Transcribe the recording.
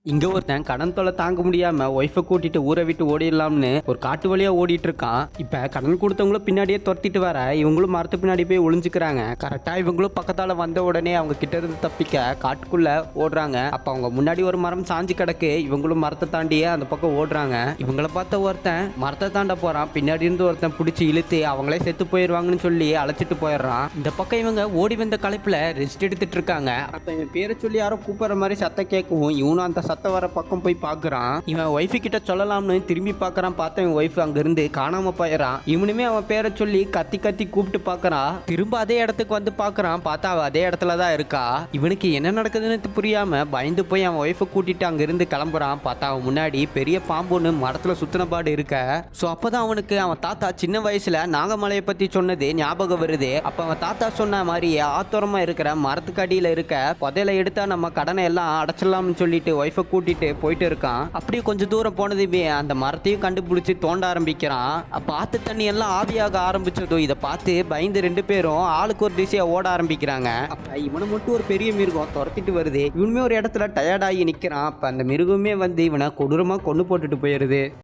இங்க ஒருத்தன் கடன் தொல்லை தாங்க முடியாம ஒய்ஃபை கூட்டிட்டு ஊரை விட்டு ஓடிடலாம்னு ஒரு காட்டு வழியா ஓடிட்டு இருக்கான். இப்ப கடன் கொடுத்தவங்களும் பின்னாடியே துரத்திட்டு வர இவங்களும் மரத்து பின்னாடி போய் ஒளிஞ்சுக்கிறாங்க. கரெக்டா இவங்களும் பக்கத்தால வந்த உடனே அவங்க கிட்ட இருந்து தப்பிக்க காட்டுக்குள்ள ஓடுறாங்க. அப்ப அவங்க முன்னாடி ஒரு மரம் சாஞ்சு கிடக்கு. இவங்களும் மரத்தை தாண்டியே அந்த பக்கம் ஓடுறாங்க. இவங்கள பார்த்த ஒருத்தன் மரத்தை தாண்ட போறான். பின்னாடி இருந்து ஒருத்தன் பிடிச்சி இழுத்து அவங்களே செத்து போயிடுவாங்கன்னு சொல்லி அழைச்சிட்டு போயிடுறான். இந்த பக்கம் இவங்க ஓடி வந்த களைப்புல ரெஸ்ட் எடுத்துட்டு இருக்காங்க. அப்ப இவன் பேரை சொல்லி யாரோ கூப்பிடுற மாதிரி சத்தம் கேட்கவும் இவனும் அந்த சத்தம் வர பக்கம் போய் பாக்குறான். இவன் ஒய்ஃபு கிட்ட சொல்லலாம்னு திரும்பி பாக்குறான். பார்த்தா இவன் ஒய்ஃப் அங்க இருந்து காணாம போயிடறான். இவனுமே அவன் பேரை சொல்லி கத்தி கத்தி கூப்பிட்டு பாக்குறான். திரும்ப அதே இடத்துக்கு வந்து பாக்குறான். பார்த்தா அவ அதே இடத்துலதான் இருக்கா. இவனுக்கு என்ன நடக்குதுன்னு புரியாம பயந்து போய் அவன் ஒய்ஃபை கூட்டிட்டு அங்க இருந்து கிளம்புறான். பார்த்தா அவன் முன்னாடி பெரிய பாம்புன்னு மரத்துல சுத்தின பாடு இருக்க. சோ அப்பதான் அவனுக்கு அவன் தாத்தா சின்ன வயசுல நாகமலையை பத்தி சொன்னது ஞாபகம் வருது. அப்ப அவன் தாத்தா சொன்ன மாதிரி ஆத்தோரமா இருக்கிற மரத்துக்கு அடியில இருக்க புதையலை எடுத்தா நம்ம கடனை எல்லாம் அடைச்சிடலாம்னு சொல்லிட்டு ஒய்ஃபை கூட்டிட்டு போயிட்டு இருக்கான். அப்படியே கொஞ்சம் தூரம் போனதுமே அந்த மரத்தையும் கண்டுபிடிச்சு தோண்ட ஆரம்பிக்கிறான். ஆத்து தண்ணி எல்லாம் ஆவியாக ஆரம்பிச்சதும் இதை பார்த்து பயந்து ரெண்டு பேரும் ஆளுக்கு ஒரு திசையா ஓட ஆரம்பிக்கிறாங்க. அப்ப இவனை மட்டும் ஒரு பெரிய மிருகம் துரத்திட்டு வருது. இவனுமே ஒரு இடத்துல டயர்டாகி நிக்கிறான். அப்ப அந்த மிருகமே வந்து இவனை கொடூரமா கொண்டு போட்டுட்டு போயிருது.